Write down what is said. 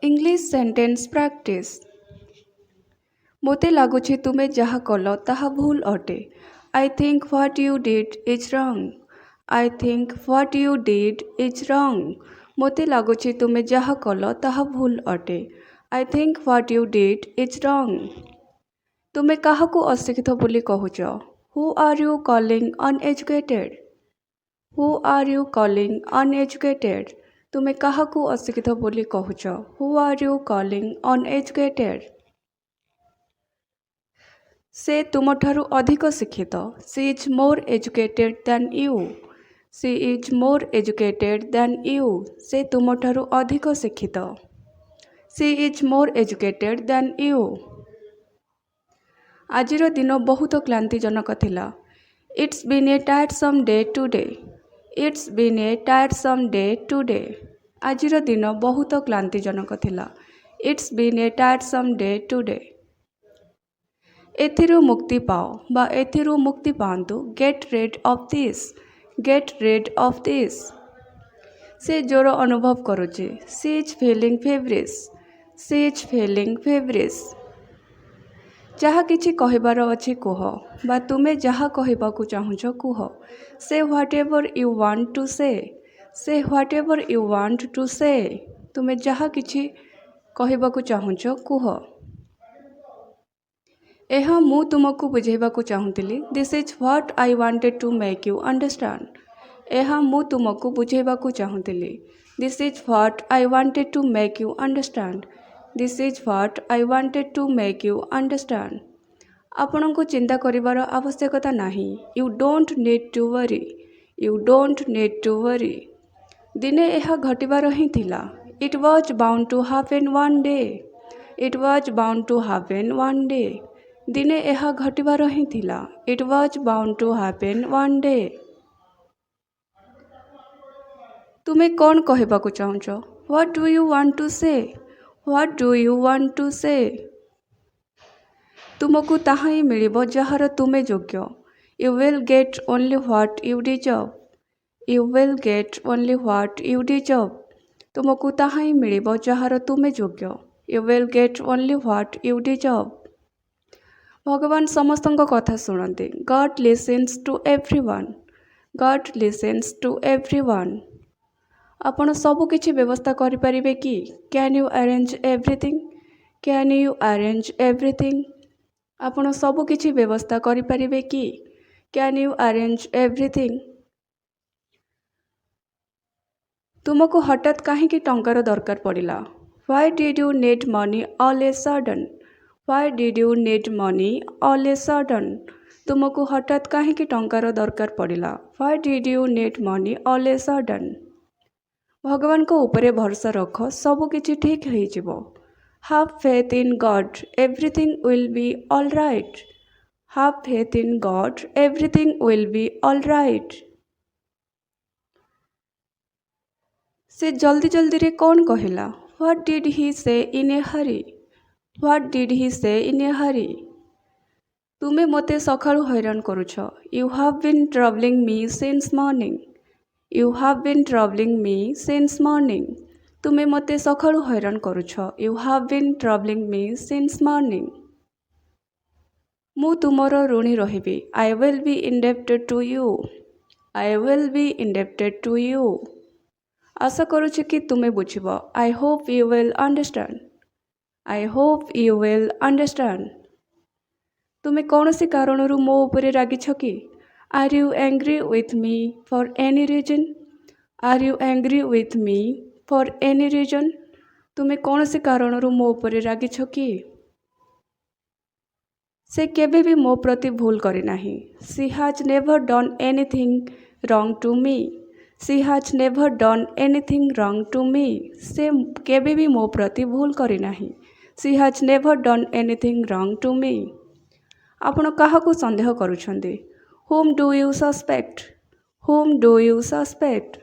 English sentence practice. मोते लगुछि तुमे जहा कल ताहा भूल अटे। I think what you did is wrong. I think what you did is wrong. मोते लगुछि तुमे जहा कल ताहा भूल अटे। I think what you did is wrong. तुमे काहाकू अशिक्षित बोली कहुच। Who are you calling uneducated. Who are you calling uneducated. तुमे काहाकू अशिक्षित बोली कहुच। Who are you calling uneducated. से तुमठारु अधिक शिक्षित। She is more educated than you. She is more educated than you. से तुमठारु अधिक शिक्षित। She is more educated than you. आजिर दिन बहुत क्लांतिजनक थिला। It's been a tiresome day today. It's been a tiresome day today. आजिर दिन बहुत क्लांतिजनक थिला। It's been a tiresome day today. एथिरु मुक्ति पाओ बा एथिरु मुक्ति पांतु। Get rid of this. Get rid of this. से जोर अनुभव करुचे। She is feeling feverish. She is feeling feverish. जहा किछि कहिबार अछि कुह बा तुमे जहा कहिबाकू चाहुछ कुह। Say whatever you want to say. Say whatever you want to say. तुमे जहा किछि कहिबाकू चाहुछ कुह। यह मु तुमको बुझेबाकू चाहुतिली। This is what I wanted to make you understand. यह मु तुमको बुझेबाकू चाहुतिली। This is what I wanted to make you understand. This is what I wanted to make you understand. आपण को चिंता करिवार आवश्यकता नाही। You don't need to worry. You don't need to worry. दिने यह घटिबार ही थिला। It was bound to happen one day. It was bound to happen one day. दिने यह घटिबार ही थिला। It was bound to happen one day. तुमे कौन कहबाकू चाहुछ। What do you want to say. What do you want to say. तुमको ताहा ही मिलिबो जहार तुमे योग्य। You will get only what you deserve. You will get only what you deserve. तुमको ताहा ही मिलिबो जहार तुमे योग्य। You will get only what you deserve. भगवान समस्तଙ୍କ कथा शुणती। God listens to everyone. God listens to everyone. आपण सबु किछि व्यवस्था करि परिबे कि। Can you arrange everything. Can you arrange everything. आपण सबु किछि व्यवस्था करि परिबे कि। Can you arrange everything. तुमको हठात काहेकि टंकार दरकार पड़िला। Why did you need money all a sudden. Why did you need money all a sudden. तुमको हठात काहेकि टंकार दरकार पड़िला। Why did you need money all a sudden. भगवान को ऊपरे भरोसा रख। सबु किछि ठीक हो जिवो। Have faith in God everything will be all right. Have faith in God everything will be all right. से जल्दी जल्दी रे कौन कहला। व्हाट डिड ही से इन ए हरी। व्हाट डिड ही से इन ए हरी। तुमे मते सखाळु हैरान करुछ। You have been troubling me since morning. You have been troubling me since morning. तुमे मते सखाळु हैरान करुछ। You have been troubling me since morning. मु तुमर ऋणी रहिबी। I will be indebted to you. I will be indebted to you. आशा करुछि कि तुमे बुझिबो। I hope you will understand. I hope you will understand. तुमे कौनसी कारणरू मो उपरे रागिछ कि। Are you angry with me for any reason. Are you angry with me for any reason. तुमे कौनसी कारणरू मो उपरे रागिछ कि। से केबे भी मो प्रति भूल करि नाही। She has never done anything wrong to me. She has never done anything wrong to me. से केबे भी मो प्रति भूल करि नाही। She has never done anything wrong to me. आपण काहाकू संदेह करुछंदी। Whom do you suspect. Whom do you suspect.